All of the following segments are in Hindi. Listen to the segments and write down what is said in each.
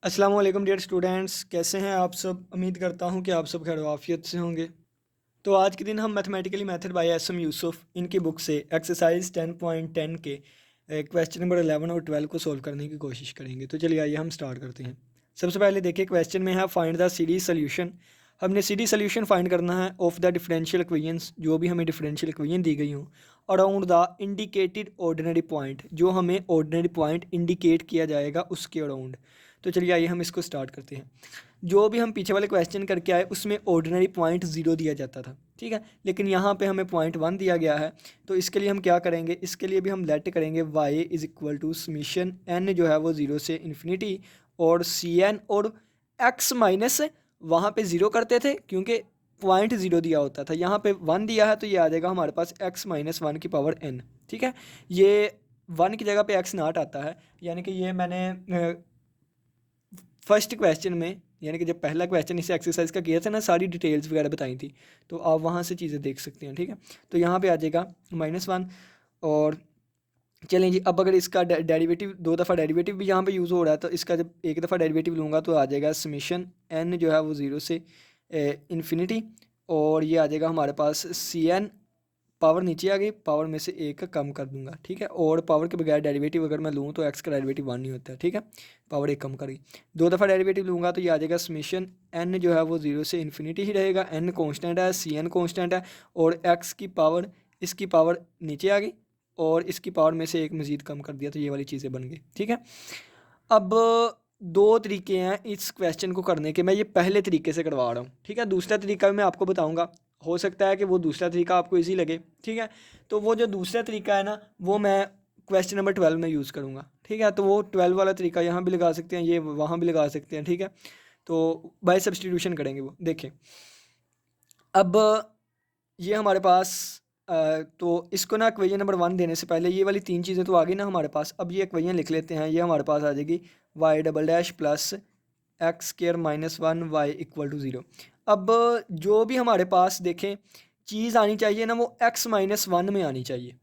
अस्सलाम वालेकुम डियर स्टूडेंट्स, कैसे हैं आप सब। उम्मीद करता हूं कि आप सब खैर आफियत से होंगे। तो आज के दिन हम mathematically method by S M Yusuf इनकी बुक से एक्सरसाइज 10.10 के क्वेश्चन नंबर 11 और 12 को सॉल्व करने की कोशिश करेंगे। तो चलिए आइए हम स्टार्ट करते हैं। सबसे पहले देखिए क्वेश्चन में है फाइंड द सीरीज सोल्यूशन। हमने सीरीज सोल्यूशन फाइंड करना है ऑफ द डिफरेंशियल इक्वेशंस, जो भी हमें डिफरेंशियल इक्वेशन दी गई हों, around the indicated ordinary point, जो हमें ऑर्डिनरी पॉइंट इंडिकेट किया जाएगा उसके अराउंड। तो चलिए आइए हम इसको स्टार्ट करते हैं। जो भी हम पीछे वाले क्वेश्चन करके आए उसमें ऑर्डिनरी पॉइंट 0 दिया जाता था, ठीक है, लेकिन यहाँ पे हमें पॉइंट 1 दिया गया है। तो इसके लिए हम क्या करेंगे, इसके लिए भी हम लेट करेंगे y is equal to summation n जो है वो 0 से इन्फिनिटी, और सी एन और x माइनस वहाँ पे 0 करते थे क्योंकि पॉइंट 0 दिया होता था। यहाँ पे 1 दिया है तो ये आ जाएगा हमारे पास x माइनस 1 की पावर n, ठीक है। ये 1 की जगह पे x नाट आता है, यानी कि ये मैंने फर्स्ट क्वेश्चन में, यानी कि जब पहला क्वेश्चन इस एक्सरसाइज का किया था ना, सारी डिटेल्स वगैरह बताई थी, तो आप वहाँ से चीज़ें देख सकते हैं, ठीक है। तो यहाँ पे आ जाएगा -1। और चलें जी, अब अगर इसका डेरिवेटिव 2 दफ़ा डेरिवेटिव भी यहाँ पे यूज़ हो रहा है, तो इसका जब एक दफ़ा डेरिवेटिव लूँगा तो आ जाएगा समीशन n जो है वो 0 से इन्फिनिटी, और ये आ जाएगा हमारे पास सी एन, पावर नीचे आ गई, पावर में से एक का कम कर दूंगा, ठीक है। और पावर के बगैर डेरिवेटिव अगर मैं लूँ तो एक्स का डेरिवेटिव 1 नहीं होता है, ठीक है। पावर एक कम करी, 2 दफ़ा डेरिवेटिव लूँगा तो ये आ जाएगा समीशन एन जो है वो 0 से इन्फिनिटी ही रहेगा। एन कॉन्स्टेंट है, सी एन कॉन्स्टेंट है, और एक्स की पावर, इसकी पावर नीचे आ गई और इसकी पावर में से एक मज़ीद कम कर दिया, तो ये वाली चीज़ें बन गई, ठीक है। अब दो तरीके हैं इस क्वेश्चन को करने के, मैं ये पहले तरीके से करवा रहा हूँ, ठीक है। दूसरा तरीका भी मैं आपको बताऊँगा, हो सकता है कि वो दूसरा तरीका आपको इजी लगे, ठीक है। तो वो जो दूसरा तरीका है ना, वो मैं क्वेश्चन नंबर 12 में यूज़ करूँगा, ठीक है। तो वो 12 वाला तरीका यहाँ भी लगा सकते हैं, ये वहाँ भी लगा सकते हैं, ठीक है। तो बाय सब्सटीट्यूशन करेंगे वो, देखें। अब ये हमारे पास तो इसको ना इक्वेशन नंबर 1 देने से पहले ये वाली 3 चीज़ें तो आ गई ना हमारे पास। अब ये इक्वेशन लिख लेते हैं, ये हमारे पास आ जाएगी y double dash plus x square minus 1 y equal to 0। अब जो भी हमारे पास देखें चीज़ आनी चाहिए ना, वो एक्स माइनस 1 में आनी चाहिए।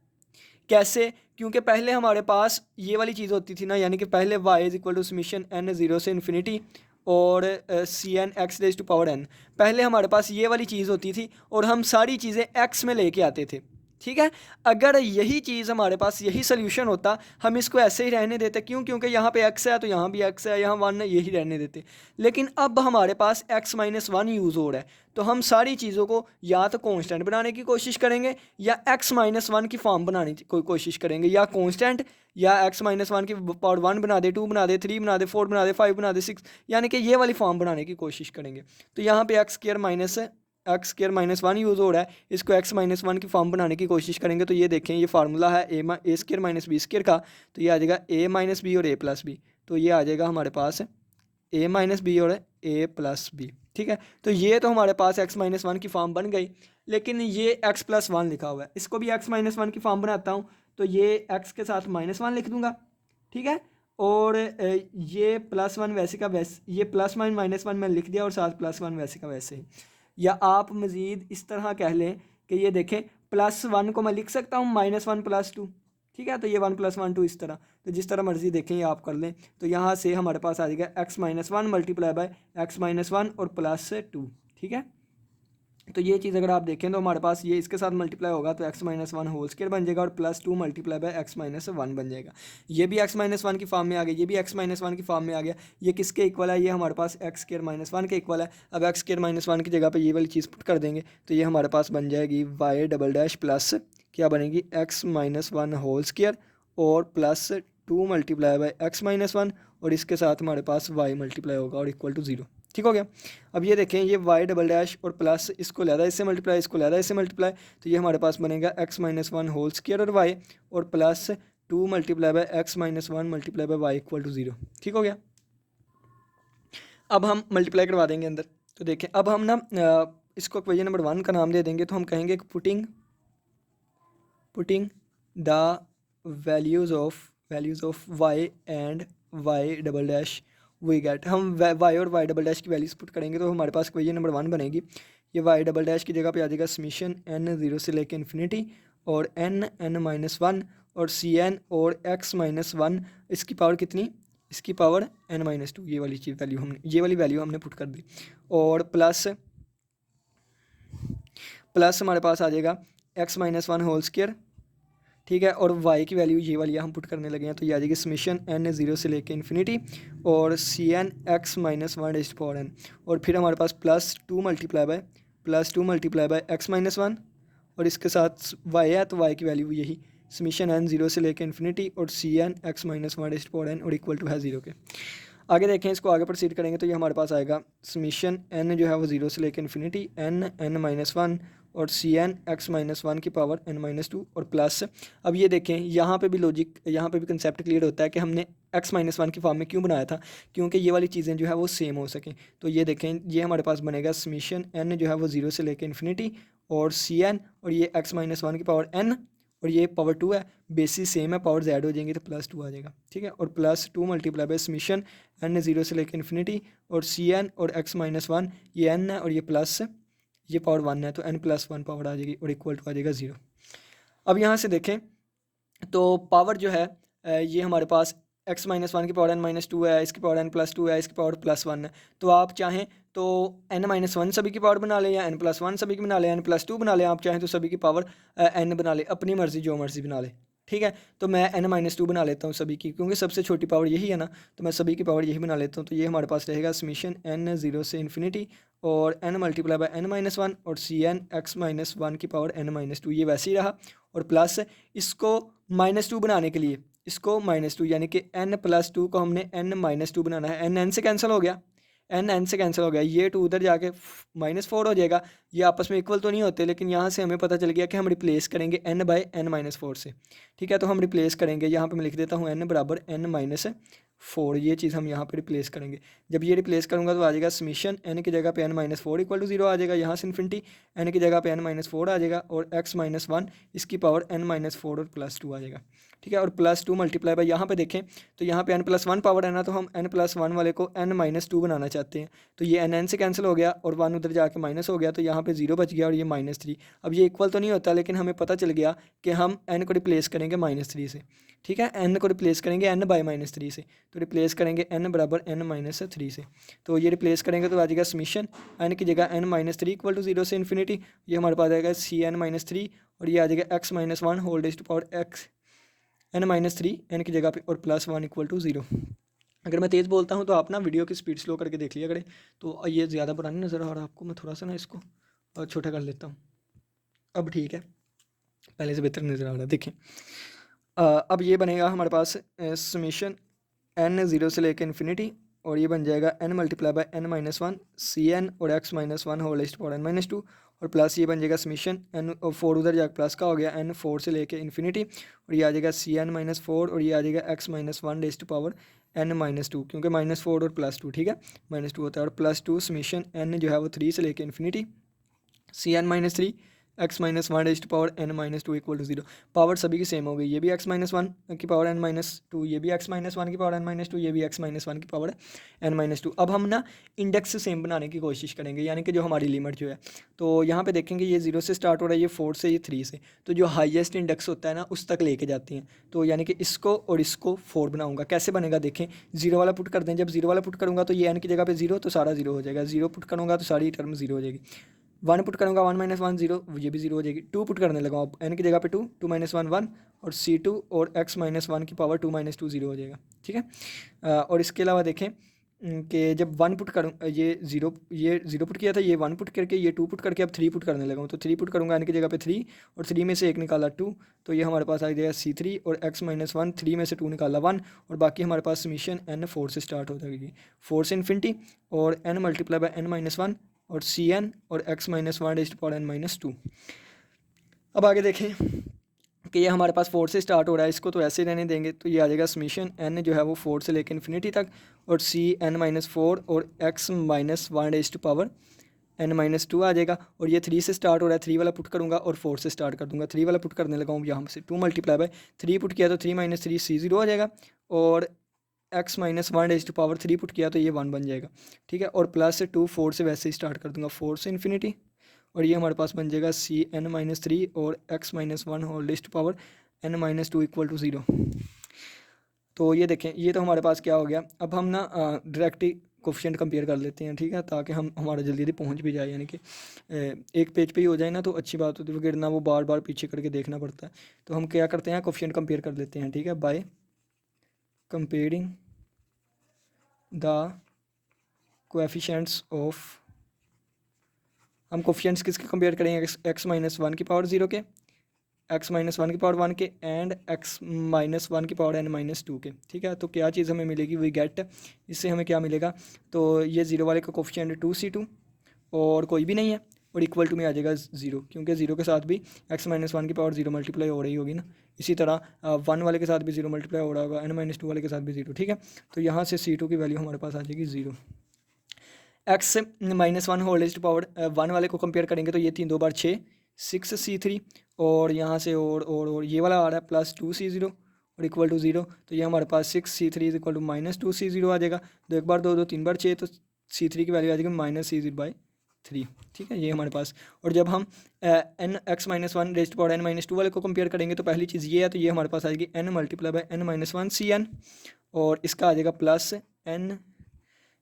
कैसे? क्योंकि पहले हमारे पास ये वाली चीज़ होती थी ना, यानी कि पहले y is equal to summation n 0 से इन्फिनिटी और c n x raise to power n. पहले हमारे पास ये वाली चीज़ होती थी और हम सारी चीज़ें एक्स में लेके आते थे, ठीक है। अगर यही चीज़ हमारे पास, यही सोल्यूशन होता, हम इसको ऐसे ही रहने देते। क्यों? क्योंकि यहाँ पे एक्स है तो यहाँ भी एक्स है, यहाँ 1 है, यही रहने देते। लेकिन अब हमारे पास एक्स माइनस 1 यूज़ हो रहा है, तो हम सारी चीज़ों को या तो कांस्टेंट बनाने की कोशिश करेंगे या एक्स माइनस 1 की फॉर्म बनाने की कोशिश करेंगे, या कांस्टेंट या एक्स माइनस 1 की पावर 1 बना दे, 2 बना दे, 3 बना दे, 4 बना दे, 5 बना दे, 6, यानी कि ये वाली फॉर्म बनाने की कोशिश करेंगे। तो यहाँ पे एक्स स्केयर माइनस 1 यूज़ हो रहा है, इसको एक्स माइनस 1 की फॉर्म बनाने की कोशिश करेंगे। तो ये देखें, ये फार्मूला है ए स्केयर माइनस बी स्केयर का, तो ये आ जाएगा ए माइनस बी और ए प्लस बी। तो ये आ जाएगा हमारे पास ए माइनस बी और ए प्लस बी, ठीक है। तो ये तो हमारे पास एक्स माइनस 1 की फॉर्म बन गई, लेकिन ये एक्स प्लस 1 लिखा हुआ है, इसको भी एक्स माइनस 1 की फॉर्म बनाता हूँ। तो ये एक्स के साथ -1 लिख दूंगा, ठीक है। और ये +1 वैसे का वैसे, ये +1 -1 मैंने लिख दिया और साथ +1 वैसे का वैसे ही। या आप मज़ीद इस तरह कह लें कि ये देखें, +1 को मैं लिख सकता हूँ -1 +2, ठीक है। तो ये 1 + 1 2 इस तरह, तो जिस तरह मर्जी देखें ये आप कर लें। तो यहाँ से हमारे पास आ जाएगा x minus 1 multiply by x minus 1 और +2, ठीक है। तो ये चीज़ अगर आप देखें तो हमारे पास ये इसके साथ मल्टीप्लाई होगा तो एक्स माइनस 1 होल स्क्वायर बन जाएगा और +2 मल्टीप्लाई बाय एक्स माइनस 1 बन जाएगा। ये भी एक्स माइनस 1 की फॉर्म में आ गया, ये भी एक्स माइनस 1 की फॉर्म में आ गया। ये किसके इक्वल है? ये हमारे पास एक्स स्क्वायर माइनस 1 के इक्वल है। अब एक्स स्क्वायर माइनस 1 की जगह पर ये वाली चीज़ पुट कर देंगे तो ये हमारे पास बन जाएगी वाई डबल डैश प्लस क्या बनेगी, एक्स माइनस 1 होल स्क्वायर और +2 मल्टीप्लाई बाय एक्स माइनस 1, और इसके साथ हमारे पास वाई मल्टीप्लाई होगा और इक्वल टू 0, ठीक हो गया। अब ये देखें, ये वाई डबल डैश और प्लस इसको लहदा इससे मल्टीप्लाई, इसको लहदा इससे मल्टीप्लाई, तो ये हमारे पास बनेगा एक्स माइनस 1 होल स्क्वायर और वाई और +2 multiply by x minus 1 multiply by y equal to 0, ठीक हो गया। अब हम मल्टीप्लाई करवा देंगे अंदर। तो देखें, अब हम ना इसको इक्वेशन नंबर 1 का नाम दे देंगे। तो हम कहेंगे putting the values of y and y double dash we get. हम वाई और वाई डबल डैश की वैल्यूज़ पुट करेंगे तो हमारे पास इक्वेशन नंबर 1 बनेगी। ये वाई डबल डैश की जगह पे आ जाएगा समीशन n 0 से लेके इन्फिनिटी और n माइनस 1 और सी एन और x माइनस 1, इसकी पावर कितनी, इसकी पावर n-2, ये वाली चीज़ वैल्यू हमने, ये वाली वैल्यू हमने पुट कर दी। और प्लस हमारे पास आ जाएगा x-1 होल स्क्वायर, ठीक है। और y की वैल्यू ये वाली हम पुट करने लगे हैं, तो ये आ जाएगी समीशन n 0 से लेके इन्फिनिटी और Cn x-1 और फिर हमारे पास +2 मल्टीप्लाई बाय x-1 और इसके साथ y है, तो y की वैल्यू यही समीशन n 0 से लेके इन्फिनिटी और Cn x-1 और इक्वल टू है 0 के। आगे देखें, इसको आगे प्रोसीड करेंगे तो ये हमारे पास आएगा समीशन n जो है वो 0 से लेकर इन्फिनिटी n-1 और Cn x-1 की पावर n-2 और प्लस। अब ये देखें, यहाँ पे भी लॉजिक, यहाँ पे भी कंसेप्ट क्लियर होता है कि हमने x-1 की फॉर्म में क्यों बनाया था, क्योंकि ये वाली चीज़ें जो है वो सेम हो सकें। तो ये देखें, ये हमारे पास बनेगा समीशन n जो है वो 0 से लेकर इन्फिनिटी और Cn और ये x-1 की पावर n और ये पावर 2 है, बेसिस सेम है, पावर z हो जाएंगी तो +2 आ जाएगा, ठीक है। और +2 मल्टीप्लाई बाय समीशन n 0 से लेकर इन्फिनिटी और Cn और x-1 ये n है और ये प्लस ये पावर 1 है, तो n+1 पावर आ जाएगी और इक्वल टू आ जाएगा 0। अब यहाँ से देखें तो पावर जो है ये हमारे पास x-1 की पावर n-2 है, इसकी पावर n+2 है, इसकी पावर +1 है। तो आप चाहें तो n-1 सभी की पावर बना लें या n+1 सभी की बना लें, n+2 बना लें, आप चाहें तो सभी की पावर n बना लें, अपनी मर्ज़ी जो मर्ज़ी बना लें, ठीक है। तो मैं n-2 बना लेता हूँ सभी की, क्योंकि सबसे छोटी पावर यही है ना, तो मैं सभी की पावर यही बना लेता हूँ। तो ये हमारे पास रहेगा समीशन n 0 से इन्फिनिटी और n मल्टीप्लाई बाय n-1 और Cn x-1 की पावर n-2, ये वैसे ही रहा। और प्लस इसको -2 बनाने के लिए, इसको -2 यानी कि n+2 को हमने n-2 बनाना है, n से कैंसिल हो गया, n से कैंसिल हो गया, ये 2 उधर जाके -4 हो जाएगा। ये आपस में इक्वल तो नहीं होते, लेकिन यहाँ से हमें पता चल गया कि हम रिप्लेस करेंगे n बाय n-4 से, ठीक है। तो हम रिप्लेस करेंगे, यहाँ पे मैं लिख देता हूँ n बराबर n-4, ये चीज़ हम यहाँ पे रिप्लेस करेंगे। जब ये रिप्लेस करूँगा तो आ जाएगा समीशन n की जगह पे n-4 इक्वल टू 0 आ जाएगा, यहाँ से इन्फिनिटी n की जगह पे n-4 आ जाएगा और x-1 इसकी पावर n-4 और +2 आ जाएगा, ठीक है। और +2 मल्टीप्लाई बाय, यहाँ पे देखें तो यहाँ पे n+1 पावर है ना, तो हम n+1 वाले को n-2 बनाना चाहते हैं, तो ये n से कैंसिल हो गया और 1 उधर जाके माइनस हो गया, तो यहाँ पे 0 बच गया और ये -3। अब ये इक्वल तो नहीं होता, लेकिन हमें पता चल गया कि हम n को रिप्लेस करेंगे -3 से, ठीक है। n को रिप्लेस करेंगे n बाय -3 से, तो रिप्लेस करेंगे n बराबर n-3 से, तो ये रिप्लेस करेंगे तो आ जाएगा समीशन n की जगह n-3 इक्वल टू 0 से इन्फिनिटी, ये हमारे पास आएगा Cn-3 और ये आ जाएगा x-1 whole raised to power x n-3 n की जगह पे और +1 इक्वल टू 0। अगर मैं तेज़ बोलता हूँ तो आप ना वीडियो की स्पीड स्लो करके देख लिया करें, तो ये ज़्यादा पुरानी नज़र आ रहा है आपको, मैं थोड़ा सा ना इसको छोटा कर लेता हूँ। अब ठीक है, पहले से बेहतर नज़र आ रहा है। देखें अब ये बनेगा हमारे पास समीशन n 0 से लेकर इन्फिनिटी और ये बन जाएगा n multiply bye n-1 Cn और x-1 whole raised to power n-2 और प्लस ये बन जाएगा समीशन n 4 उधर जाकर प्लस का हो गया n 4 से लेके इन्फिनिटी और ये आ जाएगा Cn-4 और ये आ जाएगा x-1 raised to power n-2, क्योंकि -4 और +2, ठीक है, -2 होता है और +2 समीशन n जो है वो 3 से लेके infinity Cn-3 x-1 raised to power n-2 equal to 0। Power सभी की सेम हो गई, ये भी x-1 की पावर n-2, ये भी x-1 की पावर n-2, ये भी x-1 की पावर n-2। अब हम ना इंडेक्स सेम बनाने की कोशिश करेंगे, यानी कि जो हमारी लिमिट जो है, तो यहाँ पे देखेंगे ये 0 से स्टार्ट हो रहा है, ये 4 से, ये 3 से, तो जो हाईएस्ट इंडेक्स होता है ना उस तक लेके जाती हैं। तो यानी कि इसको और इसको 4 बनाऊंगा, कैसे बनेगा देखें, 0 वाला पुट कर दें, जब 0 वाला पुट करूँगा तो ये n की जगह पे 0, तो सारा 0 हो जाएगा, 0 पुट करूँगा तो सारी टर्म 0 हो जाएगी, 1 पुट करूँगा 1 - 1 0, ये भी 0 हो जाएगी, 2 पुट करने लगा अब n की जगह पे 2, 2 - 1 1 और C2 और x-1 की पावर 2 - 2 0 हो जाएगा, ठीक है। और इसके अलावा देखें कि जब 1 पुट करूँ, ये 0 पुट किया था, ये 1 पुट करके, ये 2 पुट करके अब 3 पुट करने लगा हूँ, तो 3 पुट करूँगा n की जगह पे 3 और 3 में से 1 निकाला 2, तो ये हमारे पास आ जाएगा C3 और x-1 3 में से 2 निकाला 1 और बाकी हमारे पास समीशन n 4 से स्टार्ट हो जाएगी, 4 से इन्फिनिटी और n मल्टीप्लाई बाय n-1 और Cn और x-1 raised to power n-2। अब आगे देखें कि ये हमारे पास 4 से स्टार्ट हो रहा है, इसको तो ऐसे रहने देंगे, तो ये आ जाएगा समीशन n जो है वो 4 से लेकर इन्फिनिटी तक और Cn-4 और x-1 raised to power n-2 आ जाएगा और ये 3 से स्टार्ट हो रहा है, 3 वाला पुट करूँगा और 4 से स्टार्ट कर दूँगा, 3 वाला पुट करने लगा हूँ यहाँ से, 2 मल्टीप्लाई बाय 3 पुट किया तो 3 - 3 C0 हो जाएगा और x-1 raised to power 3 put किया तो ये 1 बन जाएगा, ठीक है। और प्लस 2 4 से वैसे ही स्टार्ट कर दूँगा, 4 से इन्फिनिटी और ये हमारे पास बन जाएगा Cn-3 और x-1 whole raised to power n-2 equal to 0। तो ये देखें, ये तो हमारे पास क्या हो गया। अब हम ना डायरेक्ट ही कोफिशिएंट कंपेयर कर लेते हैं, ठीक है, ताकि हम हमारा जल्दी जल्दी पहुंच भी जाए, यानी कि एक पेज पे ही हो जाए ना तो अच्छी बात होती है, फिर ना वो बार बार पीछे करके देखना पड़ता है। तो हम क्या करते हैं, कोफिशिएंट कंपेयर कर लेते हैं, ठीक है, bye comparing the coefficients of, हम कोफिशिएंट्स किसके कंपेयर करेंगे, एक्स माइनस वन की पावर ज़ीरो के, एक्स माइनस वन की पावर वन के, एंड एक्स माइनस वन की पावर एन माइनस टू के, ठीक है। तो क्या चीज़ हमें मिलेगी, वी गेट, इससे हमें क्या मिलेगा, तो ये ज़ीरो वाले का कोफिशिएंट 2c2 और कोई भी नहीं है, और इक्वल टू में आ जाएगा ज़ीरो, क्योंकि ज़ीरो के साथ भी एक्स माइनस वन की पावर ज़ीरो मल्टीप्लाई हो रही होगी ना। इसी तरह वन वाले के साथ भी ज़ीरो मल्टीप्लाई हो रहा होगा, एन माइनस टू वाले के साथ भी ज़ीरो, ठीक है। तो यहाँ से c2 की वैल्यू हमारे पास आ जाएगी zero. X minus one whole raised power one वाले को कंपेयर करेंगे तो ये 3 2 बार 6 6c3, और यहाँ से और ये वाला आ रहा है प्लस 2c0 और इक्वल टू ज़ीरो। तो ये हमारे पास 6c3 is equal to minus 2c0 आ जाएगा। तो एक बार दो दो तीन बार 6, तो c3 की वैल्यू आ जाएगी माइनस c0/3, ठीक है, ये हमारे पास। और जब हम n x minus one raised power n minus two वाले को कंपेयर करेंगे तो पहली चीज़ ये है, तो ये हमारे पास आएगी n multiply by n minus one cn, और इसका आ जाएगा plus n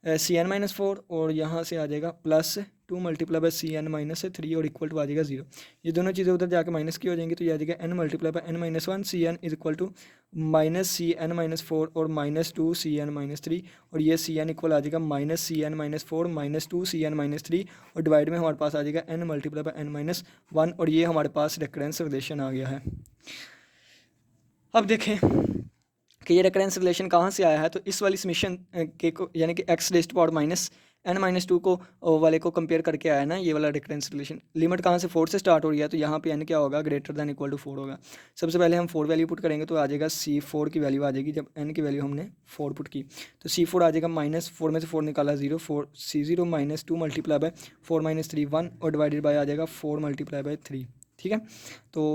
cn minus four, और यहाँ से आ जाएगा plus 2 multiply bye cn minus 3 और इक्वल टू आ जाएगा ज़ीरो। ये दोनों चीज़ें उधर जाके माइनस की हो जाएंगी, तो ये आ जाएगा n multiply by n minus one cn is equal to minus cn minus four और माइनस 2 cn माइनस 3, और ये cn इक्वल आ जाएगा minus cn minus four minus 2 cn minus 3, और डिवाइड में हमारे पास आ जाएगा n multiply by n minus one, और ये हमारे पास रेकरेंस रिलेशन आ गया है। अब देखें कि ये रेकरेंस रिलेशन कहाँ से आया है, तो इस वाली समीशन के को, यानी कि x raised power minus n minus two को वाले को कंपेयर करके आया ना, ये वाला रेकरेंस रिलेशन। लिमिट कहाँ से 4 से स्टार्ट हो रही है, तो यहाँ पे एन क्या होगा, ग्रेटर दैन इक्वल टू 4 होगा। सबसे पहले हम 4 वैल्यू पुट करेंगे तो आ जाएगा c4 की वैल्यू आ जाएगी, जब एन की वैल्यू हमने 4 पुट की तो c4 आ जाएगा माइनस 4 में से 4 निकाला 0, 4 c0 minus 2 multiply bye 4 minus 3 1, और डिवाइडेड बाय आ जाएगा 4 मल्टीप्लाई बाय 3, ठीक है। तो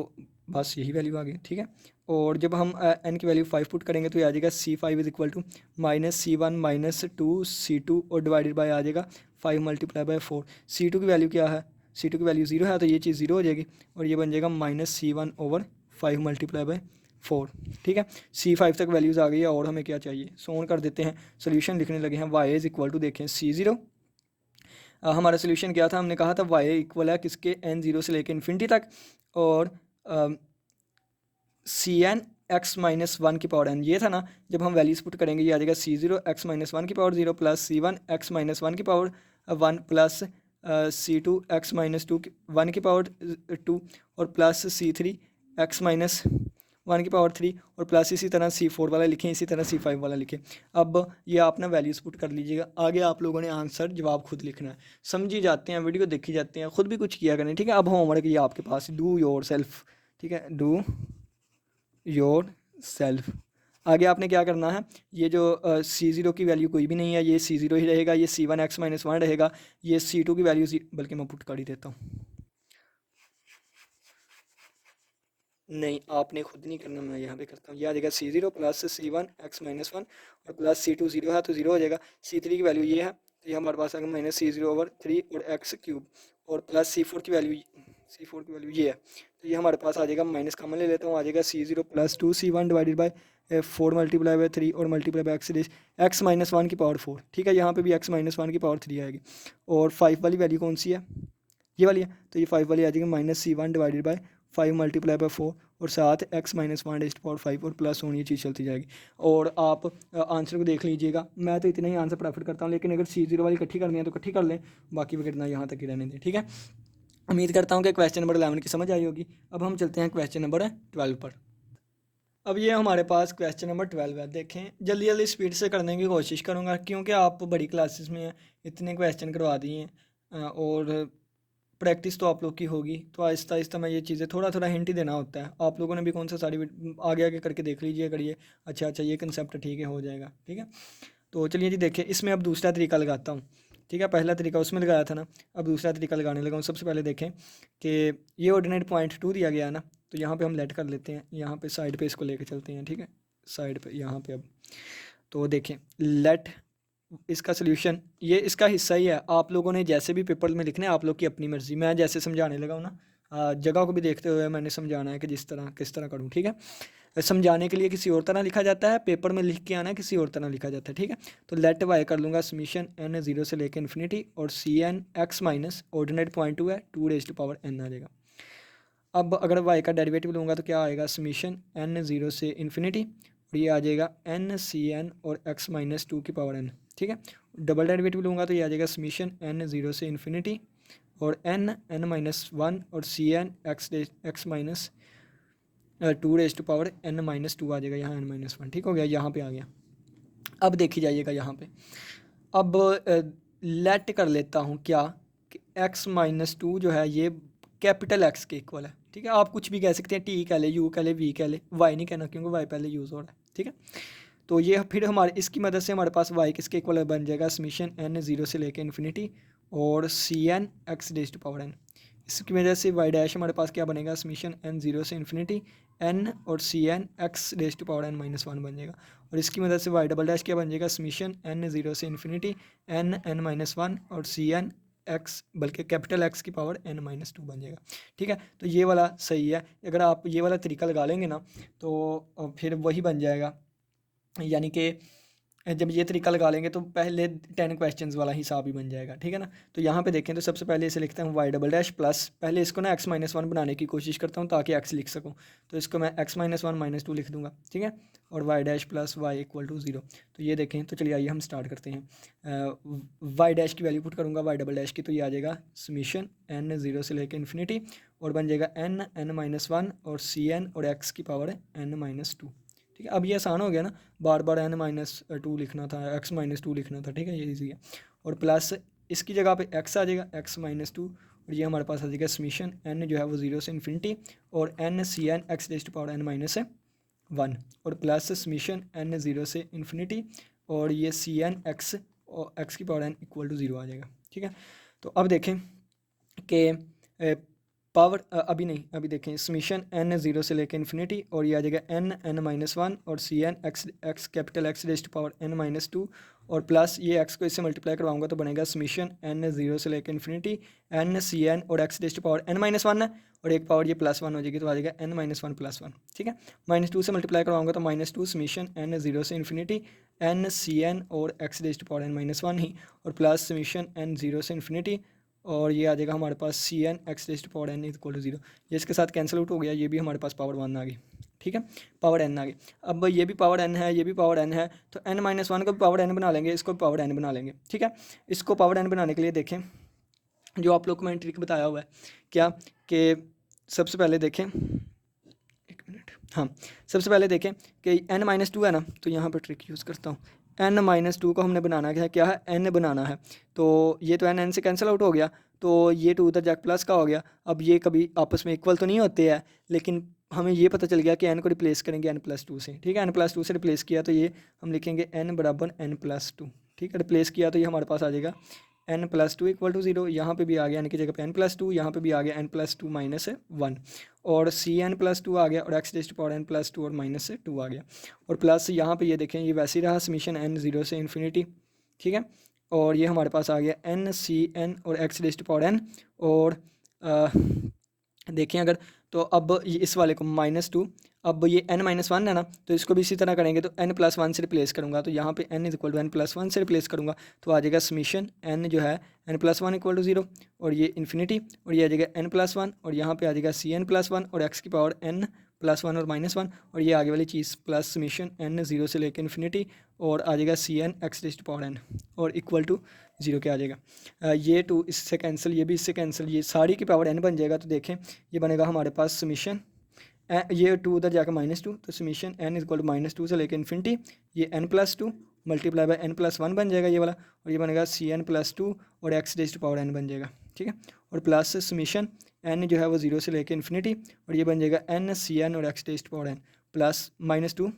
बस यही वैल्यू आ गई, ठीक है। और जब हम n की वैल्यू 5 पुट करेंगे तो ये आ जाएगा c5 is equal to minus c1 minus 2c2, और डिवाइडेड बाय आ जाएगा 5 मल्टीप्लाई बाय 4। c2 की वैल्यू क्या है, c2 की वैल्यू 0 है, तो ये चीज़ 0 हो जाएगी, और ये बन जाएगा minus c1 over 5 multiply by 4, ठीक है। c5 तक वैल्यूज़ आ गई है, और हमें क्या चाहिए, सोन कर देते हैं, सोल्यूशन लिखने लगे हैं। y इज इक्वल टू देखें c0, हमारा सोल्यूशन क्या था, हमने कहा था y इक्वल है किसके, n0 से लेकर इन्फिनिटी तक, और cn एक्स माइनस वन की पावर n, ये था ना। जब हम वैल्यूज पुट करेंगे ये आ जाएगा c0 एक्स माइनस वन की power 0 plus c1 x minus one की power 1 plus c2 x minus two one की पावर 2, और plus c3 x minus one की पावर 3, और प्लस इसी तरह c4 वाला लिखें, इसी तरह c5 वाला लिखें। अब ये आप ना वैल्यूज पुट कर लीजिएगा, आगे आप लोगों ने आंसर जवाब खुद लिखना है। समझी जाते हैं, वीडियो देखी जाते हैं, खुद भी कुछ किया करें, ठीक है। अब होमवर्क ये आपके पास, डू योर सेल्फ, ठीक है, डू योर सेल्फ। आगे आपने क्या करना है, ये जो c0 की वैल्यू कोई भी नहीं है, ये c0 ही रहेगा, ये c1 एक्स माइनस वन रहेगा, ये c2 की वैल्यू बल्कि मैं पुट कर ही देता हूँ, नहीं आपने खुद नहीं करना, मैं यहाँ पे करता हूँ। ये आ जाएगा c0 plus c1 x minus one, और प्लस c2 0 है तो 0 हो जाएगा। c3 की वैल्यू ये है, तो ये हमारे पास आ गया माइनस c0 ओवर 3 और एक्स क्यूब, और प्लस c4 की वैल्यू ये है, तो ये हमारे पास आ जाएगा, माइनस कॉमन ले लेता हूँ, आ जाएगा c0 plus 2c1 divided by 4 multiply by 3 और multiply by x minus one की पावर 4, ठीक है। यहाँ पे भी एक्स माइनस वन की पावर 3 आएगी, और 5 वाली वैल्यू कौन सी है, ये वाली है, तो ये 5 वाली आ जाएगी minus c1 divided by 5 multiply by 4, और साथ x minus one raised power 5, और प्लस होनी ये चीज़ चलती जाएगी। और आप आंसर को देख लीजिएगा, मैं तो इतना ही आंसर प्रेफर करता हूँ, लेकिन अगर c0 वाली इकट्ठी करनी है तो इकट्ठी कर लें, बाकी वगैरह यहाँ तक ही रहने दें, ठीक है। उम्मीद करता हूँ कि क्वेश्चन नंबर 11 की समझ आई होगी। अब हम चलते हैं क्वेश्चन नंबर 12 पर। अब ये हमारे पास क्वेश्चन नंबर 12 है। देखें, जल्दी जल्दी स्पीड से करने की कोशिश करूँगा, क्योंकि आप बड़ी क्लासेस में हैं, इतने क्वेश्चन करवा दिए हैं, और प्रैक्टिस तो आप लोग की होगी, तो आहिस्ता आहिस्ता मैं ये चीज़ें थोड़ा थोड़ा हिंट ही देना होता है। आप लोगों ने भी कौन सा सारी आगे आगे करके देख लीजिए, करिए, अच्छा अच्छा ये कंसेप्ट ठीक है, हो जाएगा, ठीक है। तो चलिए जी, देखिए इसमें अब दूसरा तरीका लगाता हूँ, ठीक है। पहला तरीका उसमें लगाया था ना, अब दूसरा तरीका लगाने लगा हूँ। सबसे पहले देखें कि ये ऑर्डिनेट पॉइंट 2 दिया गया है ना, तो यहाँ पे हम लेट कर लेते हैं, यहाँ पे साइड पे इसको लेके चलते हैं, ठीक है, साइड पे यहाँ पे। अब तो देखें, लेट इसका सोल्यूशन ये इसका हिस्सा ही है। आप लोगों ने जैसे भी पेपर में लिखना है, आप लोग की अपनी मर्ज़ी, मैं जैसे समझाने लगा हूँ ना, जगह को भी देखते हुए मैंने समझाना है कि जिस तरह किस तरह करूँ, ठीक है। समझाने के लिए किसी और तरह लिखा जाता है, पेपर में लिख के आना किसी और तरह लिखा जाता है, ठीक है। तो लेट वाई कर लूँगा समीशन n 0 से लेकर इन्फिनिटी और c n x minus ordinate point 2 है 2 रेज़ टू पावर n आ जाएगा। अब अगर y का डेरिवेटिव लूँगा तो क्या आएगा, समीशन n 0 से इन्फिनिटी और ये आ जाएगा n सी एन और x माइनस 2 की पावर n, ठीक है। डबल डेरिवेटिव लूँगा तो ये आ जाएगा समीशन n 0 से इन्फिनिटी और n माइनस 1 और c n x minus 2 raise to power n minus 2 आ जाएगा, यहाँ n माइनस 1, ठीक हो गया, यहाँ पे आ गया। अब देखी जाइएगा यहाँ पे, अब लेट कर लेता हूँ क्या कि x माइनस 2 जो है ये कैपिटल X के इक्वल है, ठीक है। आप कुछ भी कह सकते हैं, टी कह ले, यू कह ले, वी कह ले, वाई नहीं कहना क्योंकि वाई पहले यूज़ हो रहा है, ठीक है। तो ये फिर हमारे इसकी मदद से हमारे पास वाई किसके इक्वल बन जाएगा, समीशन n 0 से लेकर इन्फिनिटी और c n x raise to power n। इसकी वजह से वाई डैश हमारे पास क्या बनेगा, समीशन n 0 से इन्फिनिटी n और c n x raise to power n minus 1 बन जाएगा। और इसकी मदद से वाई डबल डैश क्या बन जाएगा, समीशन n 0 से इन्फिनिटी n माइनस 1 और सी एन एक्स बल्कि कैपिटल एक्स की पावर n माइनस 2 बन जाएगा, ठीक है। तो ये वाला सही है, अगर आप ये वाला तरीका लगा लेंगे ना तो फिर वही बन जाएगा, यानी कि जब ये तरीका लगा लेंगे तो पहले 10 क्वेश्चंस वाला हिसाब ही बन जाएगा, ठीक है ना। तो यहाँ पे देखें तो सबसे पहले इसे लिखता हूँ वाई डबल डैश प्लस, पहले इसको ना x माइनस 1 बनाने की कोशिश करता हूँ ताकि x लिख सकूँ, तो इसको मैं x माइनस 1 माइनस 2 लिख दूँगा, ठीक है। और y dash plus y equal to 0। तो ये देखें, तो चलिए आइए हम स्टार्ट करते हैं। वाई डैश की वैल्यू पुट करूँगा वाई डबल डैश की, तो ये आ जाएगा समीशन n 0 से लेकर इन्फिनिटी और बन जाएगा n माइनस 1 और सी एन और x की पावर n माइनस 2, ठीक है। अब ये आसान हो गया ना, बार बार n माइनस 2 लिखना था, x माइनस 2 लिखना था, ठीक है, ये इजी है। और प्लस इसकी जगह पे x आ जाएगा x माइनस 2 और ये हमारे पास आ जाएगा समीशन n जो है वो 0 से इन्फिनिटी और n c n x raise to power n minus 1 और प्लस समीशन n 0 से इन्फिनिटी और ये सी एन एक्स और x की पावर n इक्वल टू 0 आ जाएगा, ठीक है। तो अब देखें कि पावर अभी नहीं, अभी देखें समीशन n 0 से लेकर इन्फिनिटी और ये आ जाएगा n माइनस 1 और c n x capital x raise to power n minus 2 और प्लस ये x को इससे मल्टीप्लाई करवाऊंगा तो बनेगा समीशन n 0 से लेकर इन्फिनिटी n सी एन और x raise to power n minus 1 है और एक पावर ये प्लस 1 हो जाएगी तो आ जाएगा n माइनस 1 प्लस 1, ठीक है। माइनस 2 से मल्टीप्लाई करवाऊंगा तो माइनस 2 समीशन n 0 से इन्फिनिटी n सी एन और x raise to power n minus 1 ही और प्लस समीशन n 0 से इन्फिनिटी और ये आ जाएगा हमारे पास C n x raise to power n equal to 0। ये इसके साथ कैंसिल आउट हो गया, ये भी हमारे पास पावर 1 आ गई, ठीक है, पावर n आ गई। अब ये भी पावर n है, ये भी पावर n है, तो n माइनस 1 को भी पावर n बना लेंगे, इसको भी पावर n बना लेंगे, ठीक है। इसको पावर n बनाने के लिए देखें जो आप लोग को मैंने ट्रिक बताया हुआ है क्या, कि सबसे पहले देखें, एक मिनट, हाँ, सबसे पहले देखें कि n माइनस 2 है ना, तो यहाँ पर ट्रिक यूज़ करता हूँ। n माइनस 2 को हमने बनाना क्या है, n बनाना है, तो ये तो n से कैंसिल आउट हो गया, तो ये 2 उधर जाकर प्लस का हो गया। अब ये कभी आपस में इक्वल तो नहीं होते हैं, लेकिन हमें ये पता चल गया कि n को रिप्लेस करेंगे n प्लस 2 से, ठीक है। n प्लस 2 से रिप्लेस किया तो ये हम लिखेंगे n बराबर n प्लस 2, ठीक है। रिप्लेस किया तो ये हमारे पास आ जाएगा n प्लस 2 इक्वल टू 0, यहाँ पे भी आ गया n की जगह पे n प्लस 2, यहाँ पे भी आ गया n प्लस 2 माइनस 1 और सी एन प्लस 2 आ गया और x raise to power n plus 2 और माइनस 2 आ गया और प्लस यहाँ पे ये देखें ये वैसे ही रहा समीशन n 0 से इन्फिनिटी, ठीक है। और ये हमारे पास आ गया n सी एन और x raise to power n और देखें अगर तो अब इस वाले को माइनस 2, अब ये n माइनस 1 है ना, तो इसको भी इसी तरह करेंगे तो n प्लस 1 से रिप्लेस करूँगा, तो यहाँ पे n is equal to n plus 1 से रिप्लेस करूँगा तो आ जाएगा समीशन n जो है n प्लस 1 इक्वल टू 0 और ये इन्फिनिटी और ये आ जाएगा n प्लस 1 और यहाँ पे आ जाएगा सी एन प्लस 1 और x की पावर n प्लस 1 और माइनस 1 और ये आगे वाली चीज़ प्लस समीशन n 0 से लेकर इन्फिनिटी और आ जाएगा c n x raise to power n और इक्वल टू 0 के आ जाएगा। ये 2 इससे कैंसिल, ये भी इससे कैंसिल, ये सारी की पावर n बन जाएगा। तो देखें ये बनेगा हमारे पास समीशन ये 2 उधर जाकर माइनस 2, तो summation n equal to minus 2 से लेकर इन्फिनिटी ये n plus 2 multiply by n plus 1 बन जाएगा ये वाला और ये बनेगा सी एन प्लस 2 और x raise to power n बन जाएगा, ठीक है। और प्लस समीशन n जो है वो 0 से लेकर इन्फिनिटी और ये बन जाएगा n सी एन और x raise to power n plus minus 2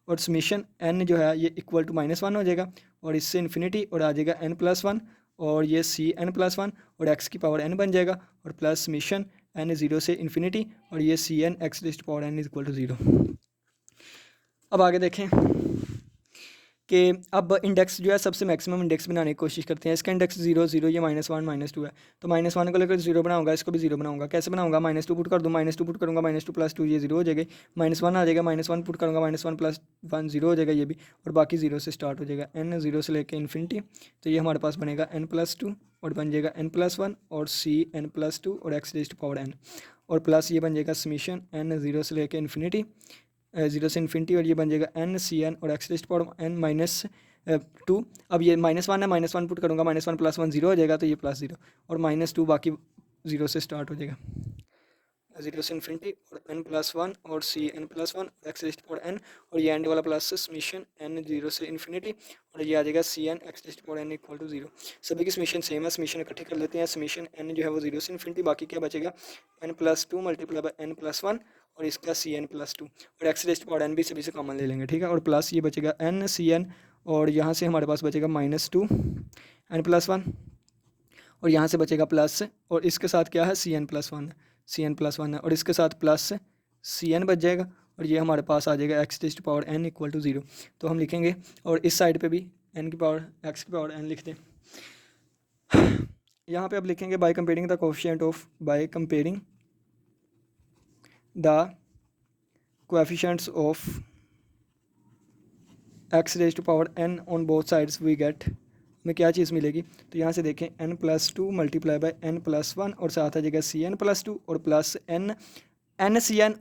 और समीशन n जो है ये इक्वल टू माइनस 1 हो जाएगा और इससे इन्फिनिटी और आ जाएगा n प्लस 1 और ये सी एन प्लस 1 और x की पावर n बन जाएगा और प्लस समीशन n 0 से इन्फिनिटी और ये c n x raise to power n is equal to 0। अब आगे देखें कि अब इंडेक्स जो है सबसे मैक्सिमम इंडेक्स बनाने की कोशिश करते हैं। इसका इंडेक्स 0 0, ये -1 -2 है, तो -1 को लेकर 0 बनाऊंगा, इसको भी 0 बनाऊंगा। कैसे बनाऊंगा? -2 पुट कर दूँ, -2 पुट करूँगा, -2 + 2 ये 0 हो जाएगा, -1 आ जाएगा, -1 पुट करूँगा, -1 + 1 0 हो जाएगा ये भी, और बाकी 0 से स्टार्ट हो जाएगा, n 0 से लेकर इन्फिनिटी। तो ये हमारे पास बनेगा n+2 और बन जाएगा n+1 और cn+2 और x⁻n, और प्लस ये बन जाएगा समीशन n 0 से लेकर इन्फिनिटी, 0 से इन्फिनिटी, और ये बन जाएगा n और x⁻n -2। अब ये -1 है, -1 पुट करूँगा, -1 + 1 0 हो जाएगा, तो ये +0 और -2 बाकी 0 से स्टार्ट हो जाएगा, 0 से इन्फिनिटी और n+1 और cn+1 x⁻n, और ये एंड वाला प्लस समीशन n 0 से इन्फिनिटी, और ये आ जाएगा cn x⁻n = 0। सभी की समीशन सेम है, समीशन इकट्ठे कर लेते हैं। समीशन n जो है वो 0 से इन्फिनिटी, बाकी क्या बचेगा n+2 × n+1 और इसका cn+2, और x⁻n भी सभी से कॉमन ले लेंगे, ठीक है, और प्लस ये बचेगा n cn, और यहाँ से हमारे पास बचेगा -2 n+1, और यहाँ से बचेगा प्लस, और इसके साथ क्या है cn+1 है, cn+1 है, और इसके साथ प्लस cn बच जाएगा, और ये हमारे पास आ जाएगा x⁻n = 0। तो हम लिखेंगे, और इस साइड पे भी x⁻n लिख दें। यहाँ पे अब लिखेंगे by comparing the coefficient of coefficients of x⁻n on both sides we get, में क्या चीज़ मिलेगी? तो यहाँ से देखें n+2 × n+1 और साथ आ जाएगा cn+2 और प्लस n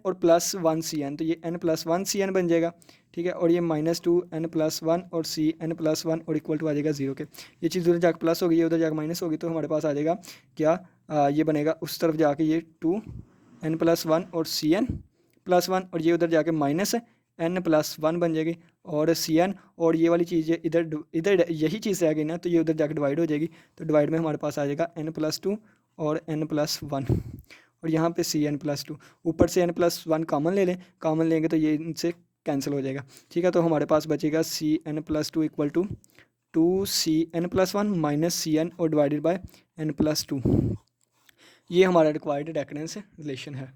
और प्लस 1 cn, तो ये n+1 cn बन जाएगा, ठीक है, और ये -2 n+1 और cn+1 और इक्वल टू आ जाएगा 0 के। ये चीज़ उधर जाकर प्लस होगी, ये उधर जाकर माइनस होगी, तो हमारे पास आ जाएगा क्या, ये बनेगा उस तरफ जाके ये 2 n+1 और cn+1, और ये उधर जाके -n+1 बन जाएगी, और cn, और ये वाली चीज़ इधर यही चीज़ रह गई ना, तो ये उधर जाके डिवाइड हो जाएगी, तो डिवाइड में हमारे पास आ जाएगा n+2 और n+1, और यहाँ पे cn+2, ऊपर से n+1 कॉमन ले लें, कॉमन लेंगे तो ये इनसे कैंसिल हो जाएगा, ठीक है। तो हमारे पास बचेगा cn+2 = 2cn+1 -cn और डिवाइडेड बाय n+2। ये हमारा रिक्वायर्ड रेकरेंस रिलेशन है।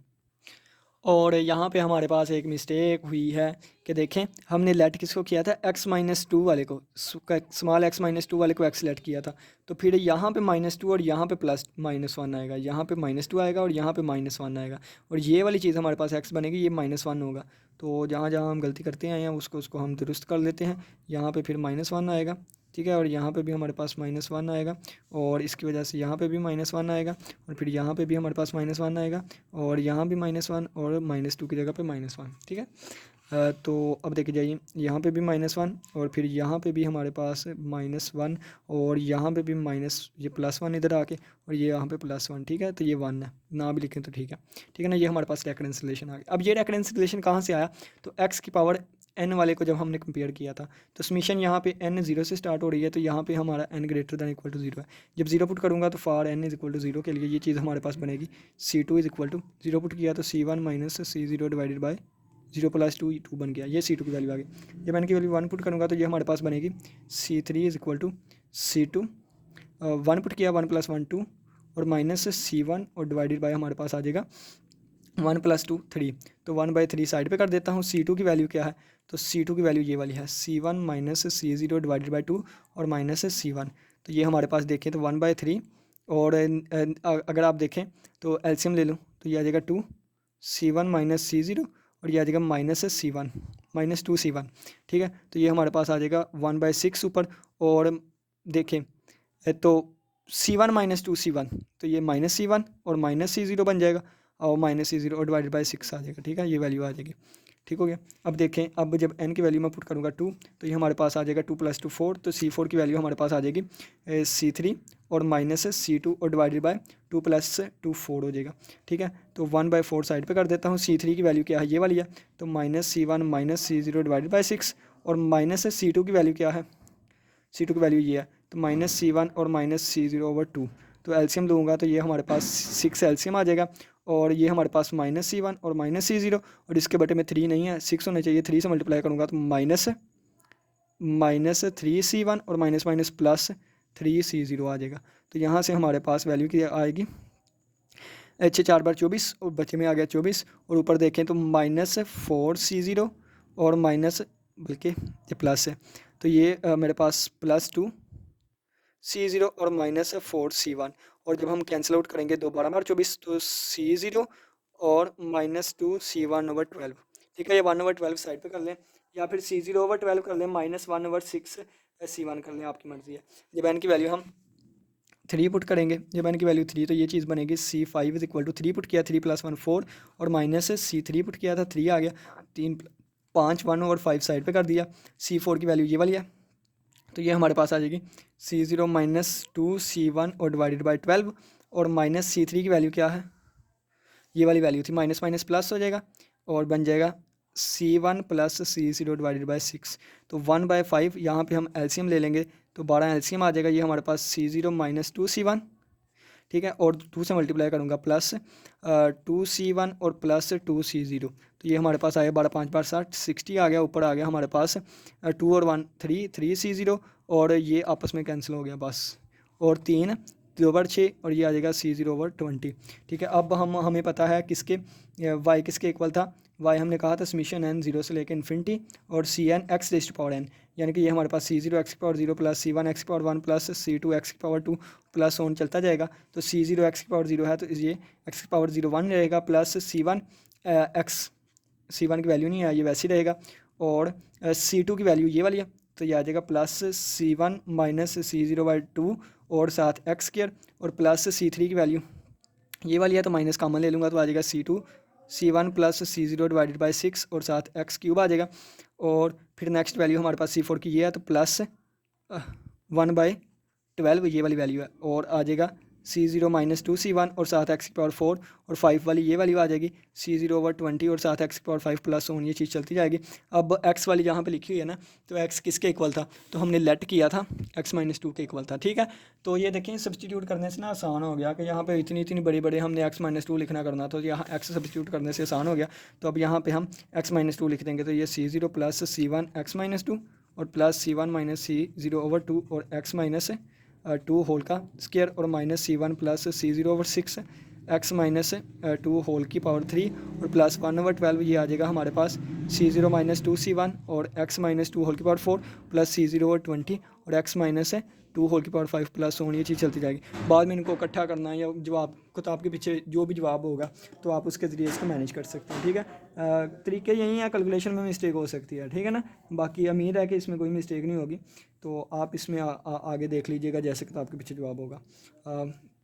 और यहाँ पे हमारे पास एक मिस्टेक हुई है कि देखें, हमने लेट किसको किया था? x-2 वाले को, स्मॉल x-2 वाले को x लेट किया था, तो फिर यहाँ पे -2 और यहाँ पे +-1 आएगा, यहाँ पे -2 आएगा और यहाँ पे -1 आएगा, और ये वाली चीज़ हमारे पास x बनेगी, ये -1 होगा। तो जहाँ जहाँ हम गलती करते हैं उसको हम दुरुस्त कर लेते हैं। यहाँ पे फिर -1 आएगा, ठीक है, और यहाँ पे भी हमारे पास -1 आएगा, और इसकी वजह से यहाँ पे भी -1 आएगा, और फिर यहाँ पे भी हमारे पास -1 आएगा, और यहाँ भी -1 और -2 की जगह पे -1, ठीक है। तो अब देखिए जाइए, यहाँ पे भी -1 और फिर यहाँ पे भी हमारे पास -1 और यहाँ पे भी ये +1 इधर आके, और ये यहाँ पे +1, ठीक है। तो ये 1 है, ना भी लिखें तो ठीक है ना। ये हमारे पास रेकरेंस रिलेशन आ गया। अब ये रेकरेंस रिलेशन कहाँ से आया? तो x⁻n वाले को जब हमने कंपेयर किया था, तो समीशन यहाँ पे n 0 से स्टार्ट हो रही है, तो यहाँ पे हमारा n > 0 है। जब 0 पुट करूँगा तो फॉर n = 0 के लिए ये चीज़ हमारे पास बनेगी, c2 = 0 पुट किया तो c1 - c0 डिवाइडेड बाय 0 + 2 बन गया, ये c2 की वैल्यू आ गई। जब n की वैल्यू 1 पुट करूँगा तो ये हमारे पास बनेगी c3 = c2, 1 पुट किया 1 + 1 2 और -c1 और डिवाइडेड बाय हमारे पास आ जाएगा 1 + 2 3। तो 1/3 साइड पे कर देता हूँ। c2 की वैल्यू क्या है? तो c2 की वैल्यू ये वाली है, c1 - c0 डिवाइडेड बाय 2 और -c1। तो ये हमारे पास देखें तो 1/3, और अगर आप देखें तो एलसीएम ले लूँ तो ये आ जाएगा 2 c1 - c0, और ये आ जाएगा -c1 -2c1, ठीक है। तो ये हमारे पास आ जाएगा 1/6 ऊपर, और देखें तो c1 - 2c1, तो ये -c1 और -c0 बन जाएगा, और -c0 और डिवाइडेड बाय 6 आ जाएगा, ठीक है, ये वैल्यू आ जाएगी, ठीक हो गया। अब देखें, अब जब n की वैल्यू मैं पुट करूँगा 2, तो ये हमारे पास आ जाएगा 2 + 2 4, तो c4 की वैल्यू हमारे पास आ जाएगी c3 और -c2 और डिवाइडेड बाय 2 + 2 4 हो जाएगा, ठीक है। तो 1/4 साइड पे कर देता हूँ। c3 की वैल्यू क्या है? ये वाली है, तो -c1 - c0 डिवाइडेड बाय 6, और -c2 की वैल्यू क्या है? c2 की वैल्यू ये है, तो -c1 और -c0/2। तो एलसीएम लूँगा तो ये हमारे पास 6 एलसीएम आ जाएगा, और ये हमारे पास -c1 और -c0, और इसके बटे में 3 नहीं है, 6 होने चाहिए, 3 से मल्टीप्लाई करूँगा तो -3c1 और +3c0 आ जाएगा। तो यहाँ से हमारे पास वैल्यू की आएगी 4 बार 24, और बचे में आ गया 24, और ऊपर देखें तो -4c0 और बल्कि ये प्लस है, तो ये मेरे पास +2 C0 और -4 C1, और जब हम कैंसिल आउट करेंगे 2 12 बार 24, तो C0 और -2 C1/12। ठीक है, ये 1/12 साइड पे कर लें, या फिर C0/12 कर लें, -1/6 C1 कर लें, आपकी मर्ज़ी है। जब n की वैल्यू हम 3 पुट करेंगे, जब n की वैल्यू 3, तो ये चीज़ बनेगी C5 = 3 पुट किया, 3 + 1 4, और -C3 पुट किया था, 3 आ गया, 3 5 1/5 साइड पे कर दिया। C4 की वैल्यू ये वाली है, तो ये हमारे पास आ जाएगी C0 -2 C1 और /12, और -C3 की वैल्यू क्या है, ये वाली वैल्यू थी, माइनस माइनस प्लस हो जाएगा और बन जाएगा C1 + C0 / 6। तो 1/5 यहाँ पे हम एलसीएम ले लेंगे, तो 12 एलसीएम आ जाएगा। ये हमारे पास C0 -2 C1, ठीक है, और 2 से मल्टीप्लाई करूँगा, +2 C1 और +2 C0, तो ये हमारे पास आया 12 5 × 60 60 आ गया, ऊपर आ गया हमारे पास 2 और 1 3 C0, और ये आपस में कैंसिल हो गया बस, और 3 2/6, और ये आ जाएगा C0/20। ठीक है, अब हमें पता है किसके y किसके इक्वल था, y हमने कहा था समीशन n 0 से लेकर इन्फिनिटी, और Cn x⁴n, यानी कि ये हमारे पास C0 x⁴0 + C1 x⁴1 + C2 x⁴2 plus on चलता जाएगा। तो C0 x⁴0 है, तो ये x⁴0 1 रहेगा, प्लस C1 C1 की वैल्यू नहीं है, ये वैसे ही रहेगा, और C2 की वैल्यू ये वाली है, तो ये आ जाएगा +C1 - C0/2 और साथ x², और प्लस C3 की वैल्यू ये वाली है, तो माइनस कॉमन ले लूँगा, तो आ जाएगा C1 + C0 / 6 और साथ x³ आ जाएगा। और फिर नेक्स्ट वैल्यू हमारे पास C4 की ये है, तो +1/12 ये वाली वैल्यू है, और आ जाएगा C0 -2 C1 और साथ x⁴4, और 5 वाली ये वैल्यू आ जाएगी C0/20 और साथ x⁴5 प्लस ऑन, ये चीज़ चलती जाएगी। अब x वाली यहाँ पे लिखी हुई है ना, तो x किसके इक्वल था, तो हमने लेट किया था x - 2 के इक्वल था। ठीक है, तो ये देखें सब्सटीट्यूट करने से ना आसान हो गया, कि यहाँ पे इतनी इतनी बड़ी बड़े हमने x - 2 लिखना करना, तो यहाँ x सब्सटीट्यूट करने से आसान हो गया। तो अब यहाँ पे हम x - 2 लिख देंगे, तो ये C0 + C1 x - 2 और प्लस C1 - C0/2 और x - 2 होल का स्क्वायर, और -C1 + C0/6 x - 2 होल की पावर 3, और प्लस 1/12, ये आ जाएगा हमारे पास C0 - 2 C1 और x - 2 होल की पावर 4 प्लस C0/20 और x - 2 होल की पावर 5 प्लस ऑन, ये चीज़ चलती जाएगी। बाद में इनको इकट्ठा करना है, या जवाब किताब के पीछे जो भी जवाब होगा, तो आप उसके ज़रिए इसको मैनेज कर सकते हैं। ठीक है, तरीके यही है, कैलकुलेशन में मिस्टेक हो सकती है, ठीक है ना। बाकी उम्मीद है कि इसमें कोई मिस्टेक नहीं होगी, तो आप इसमें आगे देख लीजिएगा जैसे किताब के पीछे जवाब होगा।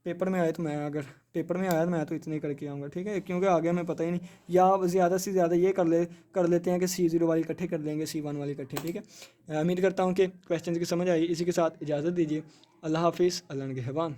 पेपर में आए तो मैं अगर पेपर में आया तो मैं तो इतने ही करके आऊँगा, ठीक है, क्योंकि आगे हमें पता ही नहीं, या ज़्यादा से ज़्यादा ये कर लेते हैं कि C0 वाली इकट्ठे कर लेंगे, C1 वाली इकट्ठे। ठीक है, उम्मीद करता हूँ कि क्वेश्चन की समझ आई। इसी के साथ इजाज़त दीजिए, अल्लाह हाफिज़, अल्लाह निगहबान।